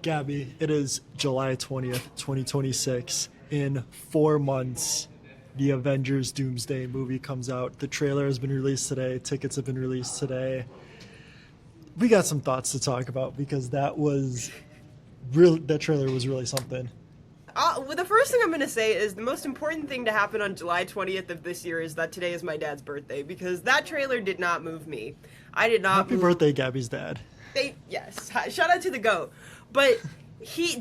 Gabi, it is July 20th, 2026. In 4 months, the Avengers Doomsday movie comes out. The trailer has been released today, tickets have been released today. We got some thoughts to talk about because that trailer was really something. Well, the first thing I'm going to say is the most important thing to happen on July 20th of this year is that today is my dad's birthday, because that trailer did not move me. I did not Happy birthday, Gabi's dad. Yes, shout out to the GOAT. But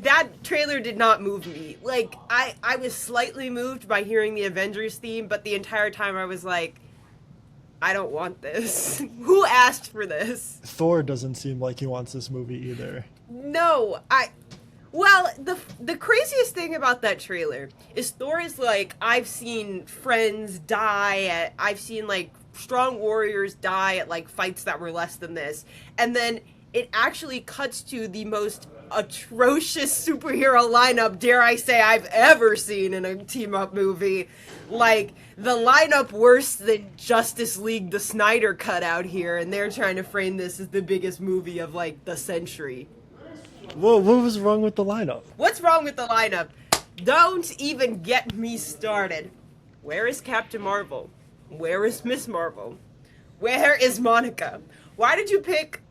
that trailer did not move me. Like, I was slightly moved by hearing the Avengers theme, but the entire time I was like, I don't want this. Who asked for this? Thor doesn't seem like he wants this movie either. No, well, the craziest thing about that trailer is Thor is like, I've seen friends die I've seen like strong warriors die at like fights that were less than this, and then it actually cuts to the most atrocious superhero lineup, dare I say, I've ever seen in a team-up movie. Like, the lineup worse than Justice League, the Snyder cut out here, and they're trying to frame this as the biggest movie of, like, the century. Whoa, what was wrong with the lineup? What's wrong with the lineup? Don't even get me started. Where is Captain Marvel? Where is Miss Marvel? Where is Monica? Why did you pick,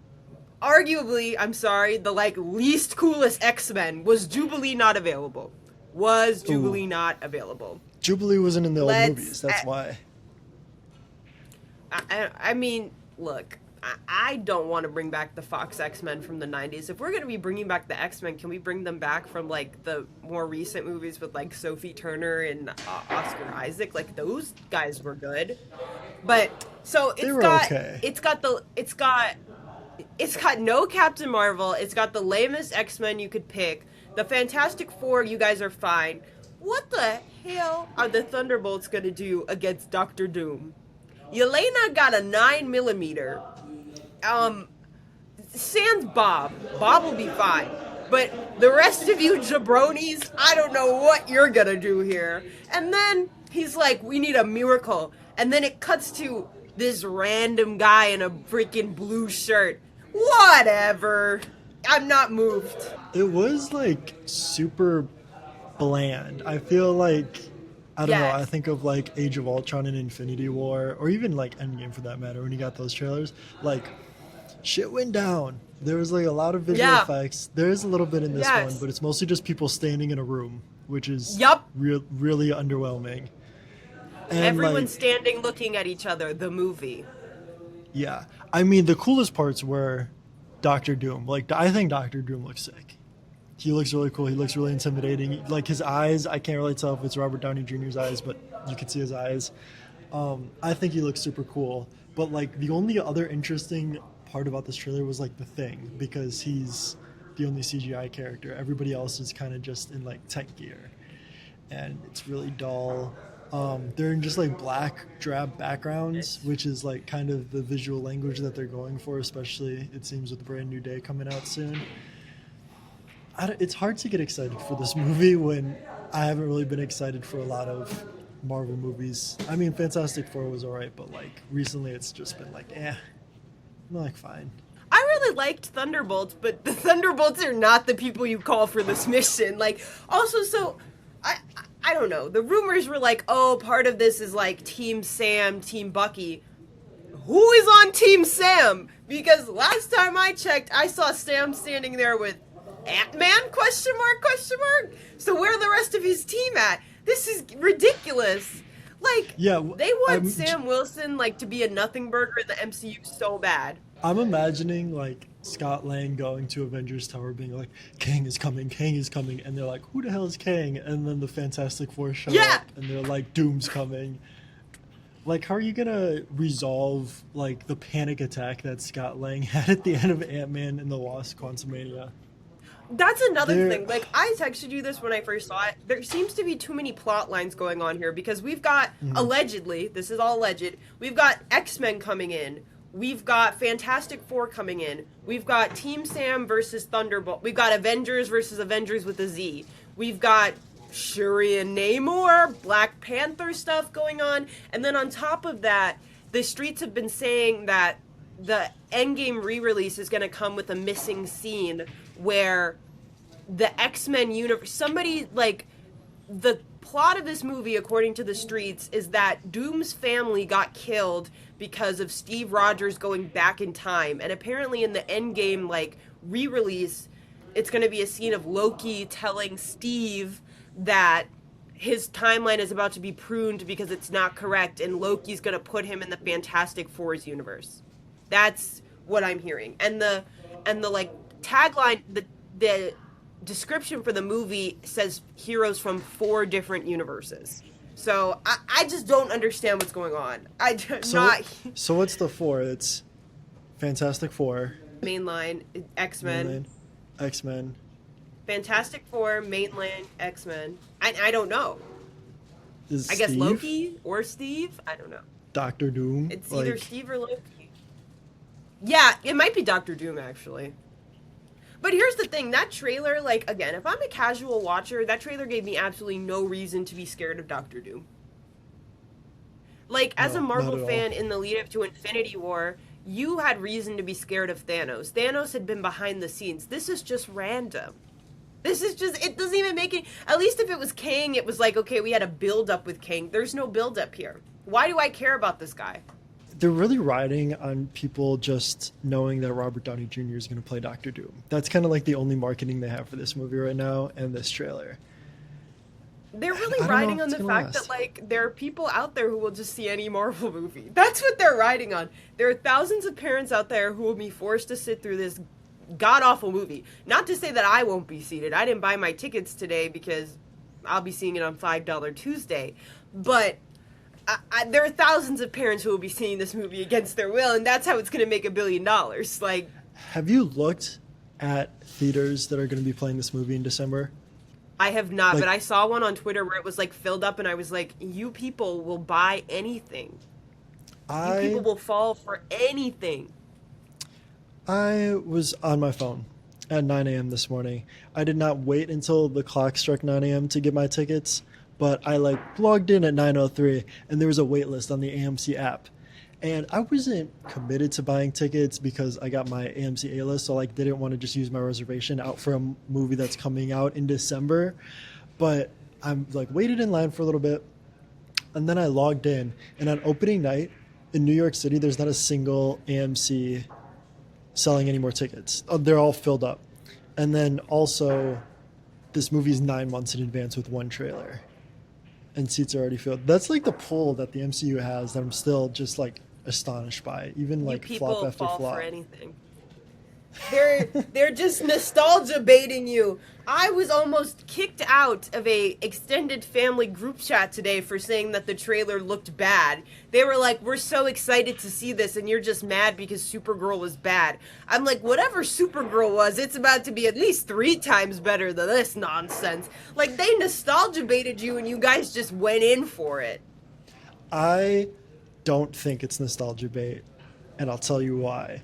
arguably, I'm sorry, the, like, least coolest X-Men? Was Jubilee not available? Was Jubilee not available? Jubilee wasn't in the old movies, that's why. I mean, look, I don't want to bring back the Fox X-Men from the 90s. If we're going to be bringing back the X-Men, can we bring them back from, like, the more recent movies with, like, Sophie Turner and Oscar Isaac? Like, those guys were good. But, so it's got no Captain Marvel. It's got the lamest X-Men you could pick. The Fantastic Four, you guys are fine. What the hell are the Thunderbolts going to do against Doctor Doom? Yelena got a 9mm. Sans Bob. Bob will be fine. But the rest of you jabronis, I don't know what you're gonna do here. And then he's like, we need a miracle. And then it cuts to this random guy in a freaking blue shirt. Whatever. I'm not moved. It was, like, super bland. I feel like, I don't know, I think of, like, Age of Ultron and Infinity War, or even, like, Endgame for that matter, when you got those trailers. Like, shit went down. There was, like, a lot of visual effects. There is a little bit in this one, but it's mostly just people standing in a room, which is really underwhelming. And, everyone like, standing looking at each other, the movie. Yeah. I mean, the coolest parts were Doctor Doom. Like, I think Doctor Doom looks sick. He looks really cool. He looks really intimidating. Like, his eyes, I can't really tell if it's Robert Downey Jr.'s eyes, but you can see his eyes. I think he looks super cool. But, like, the only other interesting part about this trailer was, like, the Thing, because he's the only CGI character. Everybody else is kind of just in, like, tech gear. And it's really dull. They're in just, like, black, drab backgrounds, which is, like, kind of the visual language that they're going for, especially, it seems, with Brand New Day coming out soon. It's hard to get excited for this movie when I haven't really been excited for a lot of Marvel movies. I mean, Fantastic Four was alright, but, like, recently it's just been like, I'm like, fine. I really liked Thunderbolts, but the Thunderbolts are not the people you call for this mission. Like, also, so, I don't know. The rumors were like, oh, part of this is, like, Team Sam, Team Bucky. Who is on Team Sam? Because last time I checked, I saw Sam standing there with Ant-Man, question mark? So where are the rest of his team at? This is ridiculous. Like, they want Sam Wilson, like, to be a nothing burger in the MCU so bad. I'm imagining, like, Scott Lang going to Avengers Tower being like, Kang is coming, and they're like, who the hell is Kang? And then the Fantastic Four show up, and they're like, Doom's coming. Like, how are you gonna resolve, like, the panic attack that Scott Lang had at the end of Ant-Man and the Wasp: Quantumania? That's another thing. Like, I texted you this when I first saw it. There seems to be too many plot lines going on here, because we've got, allegedly, this is all alleged, we've got X-Men coming in. We've got Fantastic Four coming in. We've got Team Sam versus Thunderbolt. We've got Avengers versus Avengers with a Z. We've got Shuri and Namor, Black Panther stuff going on. And then on top of that, the streets have been saying that the Endgame re-release is going to come with a missing scene where the X-Men universe. Somebody, like, the plot of this movie, according to the streets, is that Doom's family got killed because of Steve Rogers going back in time. And apparently in the Endgame, like, re-release, it's going to be a scene of Loki telling Steve that his timeline is about to be pruned because it's not correct, and Loki's going to put him in the Fantastic Four's universe. That's what I'm hearing. And the like tagline, the description for the movie says heroes from 4 different universes. So I just don't understand what's going on. So what's the 4? It's Fantastic Four, mainline, X-Men, X-Men, Fantastic Four, mainline, X-Men. I don't know. Is I guess Steve? Loki or Steve? I don't know. Doctor Doom. It's either Steve or Loki. Yeah, it might be Doctor Doom, actually. But here's the thing, that trailer, like, again, if I'm a casual watcher, that trailer gave me absolutely no reason to be scared of Doctor Doom. Like, as a Marvel fan in the lead up to Infinity War, you had reason to be scared of Thanos. Thanos had been behind the scenes. This is just random. This is just, it doesn't even make it, at least if it was Kang, it was like, okay, we had a build-up with Kang. There's no build-up here. Why do I care about this guy? They're really riding on people just knowing that Robert Downey Jr. is going to play Doctor Doom. That's kind of like the only marketing they have for this movie right now and this trailer. They're really riding on the fact that, like, there are people out there who will just see any Marvel movie. That's what they're riding on. There are thousands of parents out there who will be forced to sit through this god-awful movie. Not to say that I won't be seated. I didn't buy my tickets today because I'll be seeing it on $5 Tuesday. But there are thousands of parents who will be seeing this movie against their will, and that's how it's going to make $1 billion. Like, have you looked at theaters that are going to be playing this movie in December? I have not, but I saw one on Twitter where it was, like, filled up, and I was like, you people will buy anything. You people will fall for anything. I was on my phone at 9 a.m. this morning. I did not wait until the clock struck 9 a.m. to get my tickets, but I logged in at 9:03, and there was a wait list on the AMC app. And I wasn't committed to buying tickets because I got my AMC A-list, so didn't want to just use my reservation out for a movie that's coming out in December. But I'm waited in line for a little bit, and then I logged in, and on opening night in New York City, there's not a single AMC selling any more tickets. They're all filled up. And then also, this movie's 9 months in advance with one trailer, and seats are already filled. That's the pull that the MCU has that I'm still just astonished by, even flop after fall flop. For anything. They're just nostalgia baiting you. I was almost kicked out of a extended family group chat today for saying that the trailer looked bad. They were like, "We're so excited to see this, and you're just mad because Supergirl was bad." I'm like, whatever Supergirl was, it's about to be at least 3 times better than this nonsense. They nostalgia baited you, and you guys just went in for it. I don't think it's nostalgia bait, and I'll tell you why.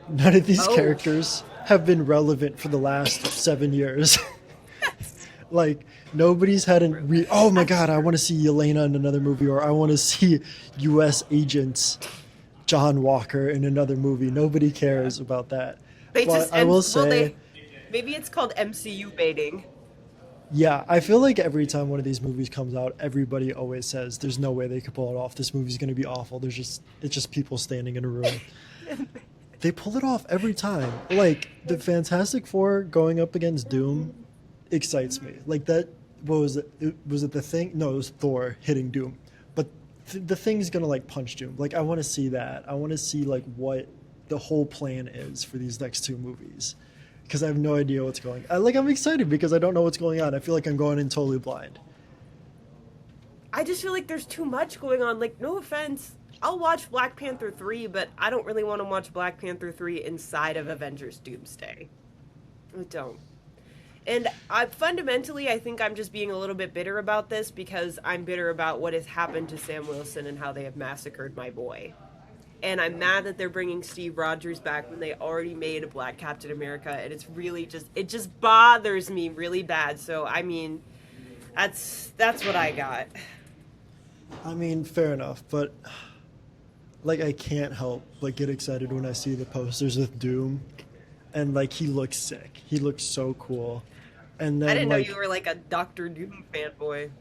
None of these characters have been relevant for the last 7 years. Nobody's had oh my god, I want to see Yelena in another movie, or I want to see U.S. agents John Walker in another movie. Nobody cares about that. I will say, maybe it's called MCU baiting. Yeah, I feel like every time one of these movies comes out, everybody always says, "There's no way they could pull it off. This movie's going to be awful." It's just people standing in a room. They pull it off every time. The Fantastic Four going up against Doom excites me. That, what was it? Was it the Thing? No, it was Thor hitting Doom. But the Thing's going to punch Doom. I want to see that. I want to see what the whole plan is for these next 2 movies. Because I have no idea what's going on. I'm excited because I don't know what's going on. I feel like I'm going in totally blind. I just feel like there's too much going on. No offense. I'll watch Black Panther 3, but I don't really want to watch Black Panther 3 inside of Avengers Doomsday. I don't. And fundamentally, I think I'm just being a little bit bitter about this because I'm bitter about what has happened to Sam Wilson and how they have massacred my boy. And I'm mad that they're bringing Steve Rogers back when they already made a Black Captain America, and it's really it just bothers me really bad. So, I mean, that's what I got. I mean, fair enough, but I can't help but get excited when I see the posters with Doom and like he looks sick. He looks so cool. And then I didn't know like you were like a Doctor Doom fanboy.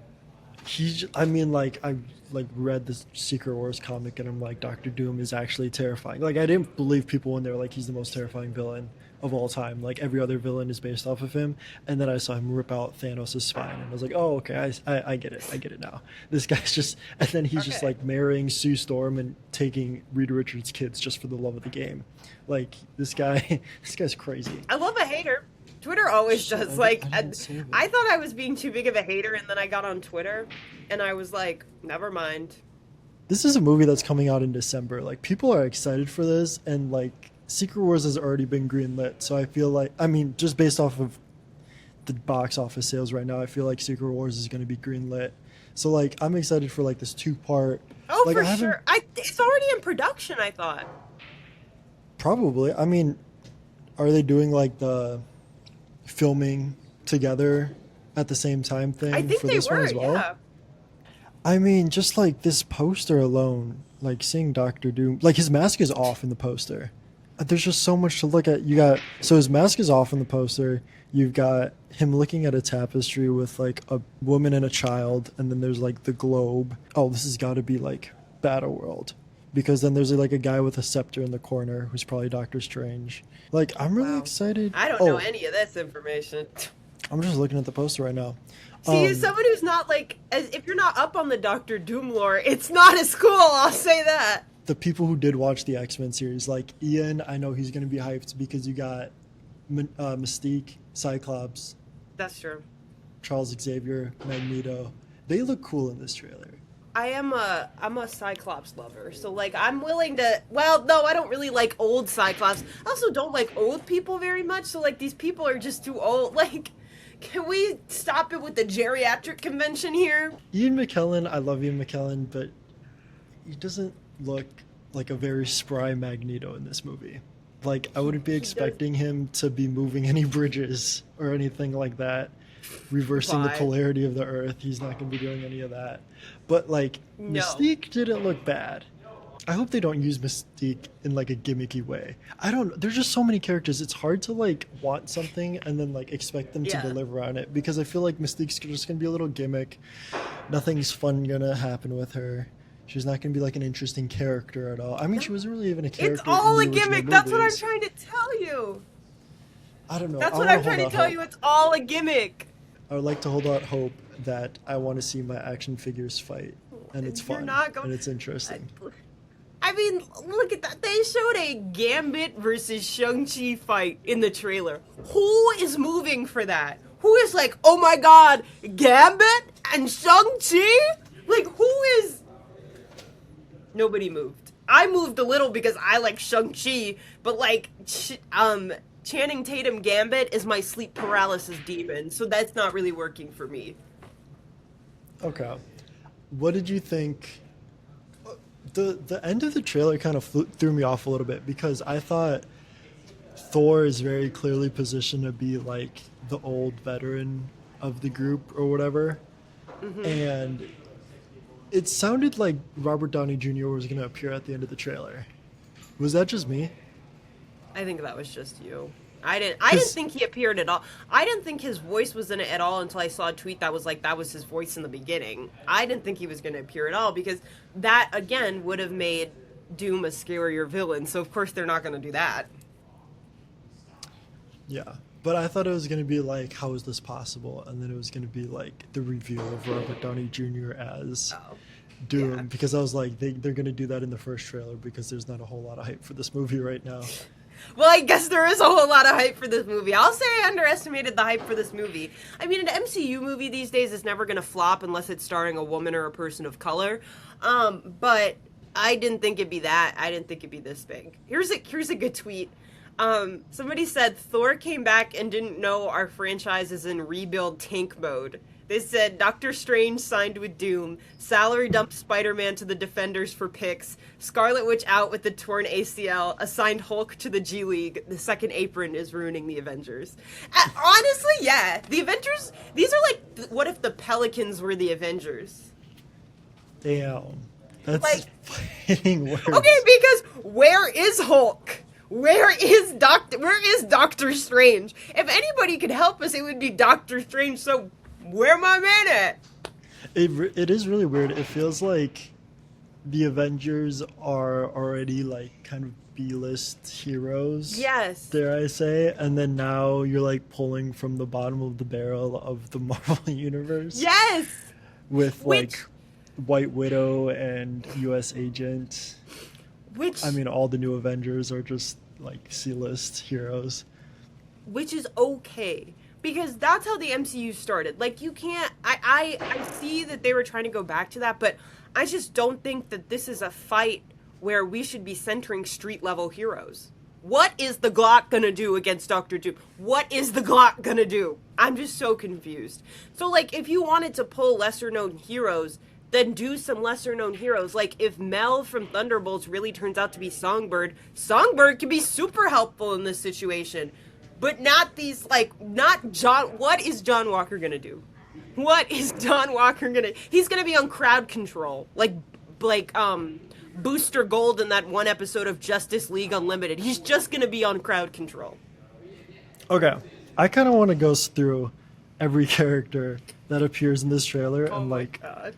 I mean, like I like read this Secret Wars comic, and I'm like, Doctor Doom is actually terrifying. Like I didn't believe people when they were like, he's the most terrifying villain of all time. Like every other villain is based off of him. And then I saw him rip out Thanos' spine, and I was like, oh, okay, I get it. I get it now. This guy's just, and then he's just like marrying Sue Storm and taking Reed Richards' kids just for the love of the game. Like this guy, this guy's crazy. I love a hater. Twitter always does. I thought I was being too big of a hater, and then I got on Twitter, and I was like, never mind. This is a movie that's coming out in December. Like people are excited for this, and like Secret Wars has already been greenlit. So I feel like, I mean, just based off of the box office sales right now, I feel like Secret Wars is going to be greenlit. So like I'm excited for like this 2-part. Oh, like, for sure. It's already in production, I thought. Probably. I mean, are they doing like the filming together at the same time thing I think for they this one were, as well? yeah. I mean, just like this poster alone, like seeing Doctor Doom, like his mask is off in the poster. There's just so much to look at. So his mask is off in the poster. You've got him looking at a tapestry with like a woman and a child, and then there's like the globe. Oh, this has got to be like Battleworld, because then there's like a guy with a scepter in the corner who's probably Doctor Strange. Like I'm really excited. I don't know any of this information. I'm just looking at the poster right now. See, as someone who's not like, if you're not up on the Doctor Doom lore, it's not as cool, I'll say that. The people who did watch the X-Men series, like Ian, I know he's going to be hyped because you got Mystique, Cyclops. That's true. Charles Xavier, Magneto. They look cool in this trailer. I'm a Cyclops lover, so like I'm willing to. Well, no, I don't really like old Cyclops. I also don't like old people very much. So like these people are just too old. Like, can we stop it with the geriatric convention here? Ian McKellen, I love Ian McKellen, but he doesn't look like a very spry Magneto in this movie. Like I wouldn't be expecting him to be moving any bridges or anything like that. Reversing the polarity of the Earth. He's not going to be doing any of that. But like Mystique didn't look bad. I hope they don't use Mystique in like a gimmicky way. There's just so many characters. It's hard to like want something and then like expect them to deliver on it, because I feel like Mystique's just going to be a little gimmick. Nothing's fun going to happen with her. She's not going to be like an interesting character at all. I mean, she wasn't really even a character. It's all in a the original gimmick. That's what I'm movies. trying to tell you. I don't know. That's what I'm trying to tell you. It's all a gimmick. I would like to hold out hope that I want to see my action figures fight, and it's fun, and it's interesting. I mean, look at that. They showed a Gambit versus Shang-Chi fight in the trailer. Who is moving for that? Who is like, oh my god, Gambit and Shang-Chi? Like, who is... Nobody moved. I moved a little because I like Shang-Chi, but like, Channing Tatum Gambit is my sleep paralysis demon, so that's not really working for me. Okay. What did you think? The end of the trailer kind of threw me off a little bit, because I thought Thor is very clearly positioned to be like the old veteran of the group or whatever. Mm-hmm. And it sounded like Robert Downey Jr. was going to appear at the end of the trailer. Was that just me? I think that was just you. I didn't think he appeared at all. I didn't think his voice was in it at all until I saw a tweet that was like, that was his voice in the beginning. I didn't think he was going to appear at all, because that, again, would have made Doom a scarier villain. So, of course, they're not going to do that. Yeah. But I thought it was going to be like, how is this possible? And then it was going to be like the reveal of Robert Downey Jr. as Doom. Because I was like, they're going to do that in the first trailer, because there's not a whole lot of hype for this movie right now. Well, I guess there is a whole lot of hype for this movie. I'll say I underestimated the hype for this movie. I mean, an MCU movie these days is never going to flop unless it's starring a woman or a person of color. But I didn't think it'd be that. I didn't think it'd be this big. Here's a good tweet. Somebody said, Thor came back and didn't know our franchise is in rebuild tank mode. They said, Doctor Strange signed with Doom, salary dumped Spider-Man to the Defenders for picks, Scarlet Witch out with the torn ACL, assigned Hulk to the G League, the second apron is ruining the Avengers. Honestly, yeah. The Avengers, these are like, what if the Pelicans were the Avengers? Damn. That's like, fighting words. Okay, because where is Hulk? Where is Doctor Strange? If anybody could help us, it would be Doctor Strange. So where my man at? It is really weird. It feels like the Avengers are already like kind of B-list heroes. Yes. Dare I say? And then now you're like pulling from the bottom of the barrel of the Marvel universe. Yes. With like White Widow and US Agent. I mean, all the new Avengers are just like C-list heroes. Which is okay. Because that's how the MCU started. Like, you can't... I see that they were trying to go back to that, but I just don't think that this is a fight where we should be centering street-level heroes. What is the Glock gonna do against Doctor Doom? What is the Glock gonna do? I'm just so confused. So, like, if you wanted to pull lesser-known heroes, then do some lesser-known heroes. Like, if Mel from Thunderbolts really turns out to be Songbird, Songbird can be super helpful in this situation. But not these, like, not John... What is John Walker gonna do? What is John Walker gonna... He's gonna be on crowd control. Like, Booster Gold in that one episode of Justice League Unlimited. He's just gonna be on crowd control. Okay. I kind of want to go through every character that appears in this trailer and, like... God.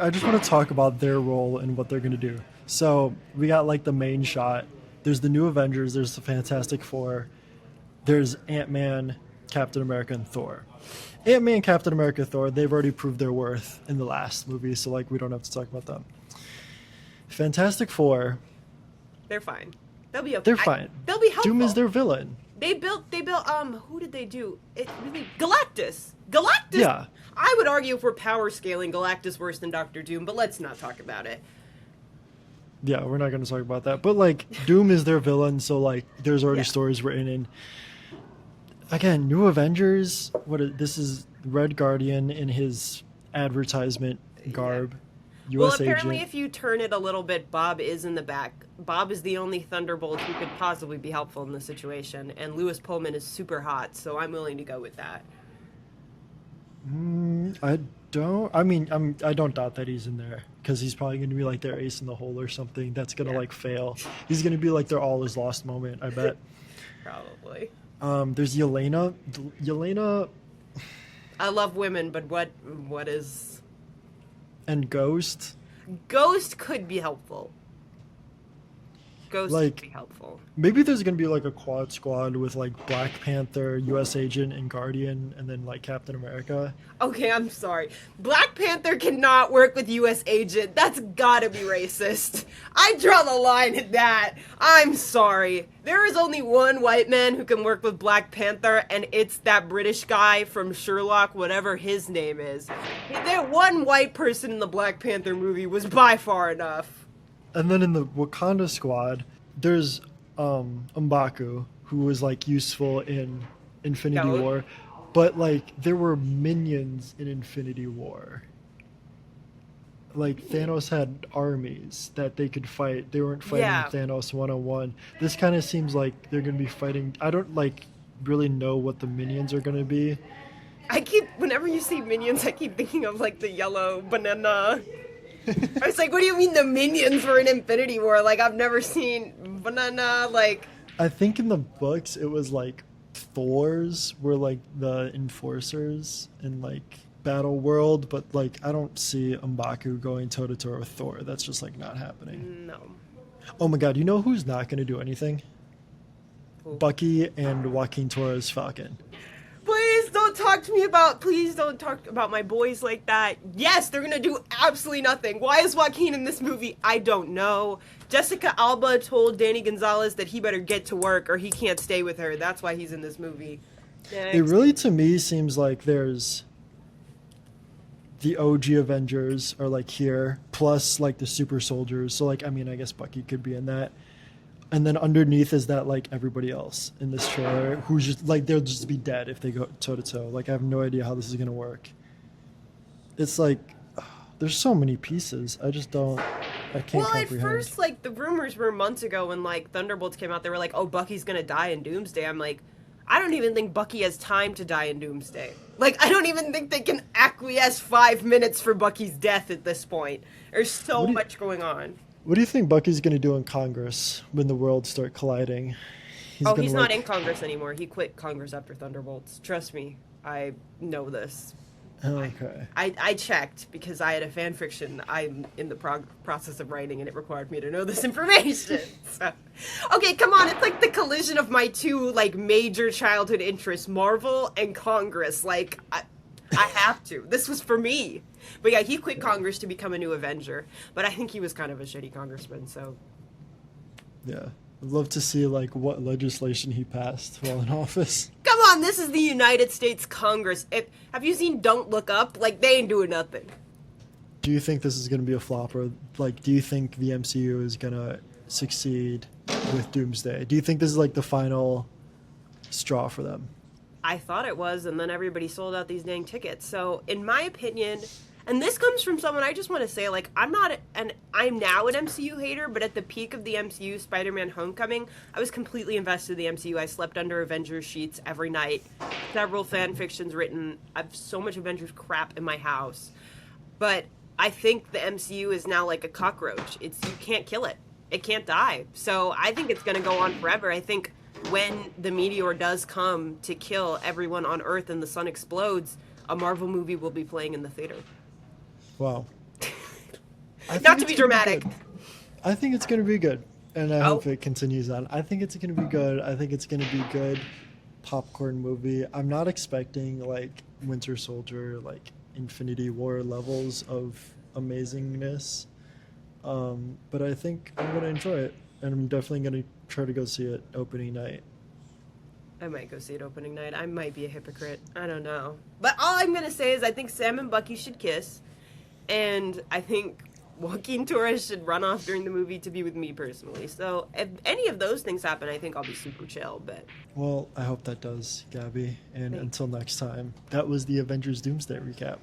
I just want to talk about their role and what they're gonna do. So, we got, like, the main shot. There's the new Avengers, there's the Fantastic Four, there's Ant-Man, Captain America, and Thor. Ant-Man, Captain America, Thor, they've already proved their worth in the last movie, so like we don't have to talk about them. Fantastic Four. They're fine. They'll be okay. They're fine. They'll be helpful. Doom is their villain. They built, who did they do? Galactus. Galactus! Yeah. I would argue if we're power scaling, Galactus worse than Doctor Doom, but let's not talk about it. Yeah, we're not going to talk about that. But, like, Doom is their villain, so, like, there's already stories written in. Again, New Avengers, this is Red Guardian in his advertisement garb. Well, US apparently Agent. if you turn it a little bit, Bob is in the back. Bob is the only Thunderbolt who could possibly be helpful in this situation, and Lewis Pullman is super hot, so I'm willing to go with that. I don't doubt that he's in there, because he's probably going to be like their ace in the hole or something that's going to like fail. He's going to be like their all is lost moment, I bet. Probably. There's Yelena. Yelena I love women, but what is... and Ghost. Ghost could be helpful. Ghost Like, could be helpful. Maybe there's going to be like a quad squad with like Black Panther, US Agent, and Guardian, and then like Captain America. Okay, I'm sorry. Black Panther cannot work with US Agent. That's gotta be racist. I draw the line at that. I'm sorry. There is only one white man who can work with Black Panther, and it's that British guy from Sherlock, whatever his name is. That one white person in the Black Panther movie was by far enough. And then in the Wakanda squad, there's M'Baku, who was like useful in Infinity War, but like there were minions in Infinity War. Like Thanos had armies that they could fight. They weren't fighting Thanos one-on-one. This kind of seems like they're gonna be fighting. I don't like really know what the minions are gonna be. Whenever you see minions, I keep thinking of like the yellow banana. I was like, what do you mean the minions were in Infinity War? Like, I've never seen banana, like... I think in the books it was like Thor's were like the enforcers in like Battle World, but like I don't see M'Baku going toe-to-toe with Thor. That's just like not happening. No. Oh my god, you know who's not going to do anything? Who? Bucky and Joaquin Torres Falcon. Please don't talk about my boys like that. Yes, they're gonna do absolutely nothing. Why is Joaquin in this movie? I don't know. Jessica Alba told Danny Gonzalez that he better get to work or he can't stay with her. That's why he's in this movie. Next. It really, to me, seems like there's the OG Avengers are like here, plus like the super soldiers. So like, I mean, I guess Bucky could be in that. And then underneath is that like everybody else in this trailer who's just like they'll just be dead if they go toe to toe. Like I have no idea how this is gonna work. It's like there's so many pieces. I can't comprehend. At first, like the rumors were months ago when like Thunderbolts came out. They were like, "Oh, Bucky's gonna die in Doomsday." I'm like, I don't even think Bucky has time to die in Doomsday. Like I don't even think they can acquiesce 5 minutes for Bucky's death at this point. There's so much going on. What do you think Bucky's gonna do in Congress when the worlds start colliding? Oh, Gonna he's not like, in Congress anymore. He quit Congress after Thunderbolts. Trust me, I know this. okay. I checked because I had a fan fiction I'm in the process of writing, and it required me to know this information. So, okay, come on, it's like the collision of my two like major childhood interests, Marvel and Congress. Like I have to. This was for me. But yeah, he quit Congress to become a new Avenger. But I think he was kind of a shitty congressman. So Yeah, I'd love to see like what legislation he passed while in office. come on, this is the United States Congress. Have you seen Don't Look Up? Like they ain't doing nothing. Do you think this is gonna be a flop, or like, do you think the MCU is gonna succeed with Doomsday? Do you think this is like the final straw for them? I thought it was, and then everybody sold out these dang tickets. So, in my opinion, and this comes from someone I just want to say, like, I'm now an MCU hater, but at the peak of the MCU, Spider-Man Homecoming, I was completely invested in the MCU. I slept under Avengers sheets every night. Several fan fictions written. I have so much Avengers crap in my house. But I think the MCU is now like a cockroach. You can't kill it. It can't die. So, I think it's going to go on forever. I think when the meteor does come to kill everyone on Earth and the sun explodes, a Marvel movie will be playing in the theater. Wow. Not to be dramatic. I think it's going to be good, and I Oh. hope it continues on. I think it's going to be good. I think it's going to be good popcorn movie. I'm not expecting like Winter Soldier, like Infinity War levels of amazingness, but I think I'm going to enjoy it, and I'm definitely going to try to go see it opening night. I might go see it opening night. I might be a hypocrite. I don't know. But all I'm going to say is I think Sam and Bucky should kiss, and I think Joaquin Torres should run off during the movie to be with me personally. So if any of those things happen, I think I'll be super chill. But Well, I hope that does, Gabby. And Thanks. until next time, that was the Avengers Doomsday recap.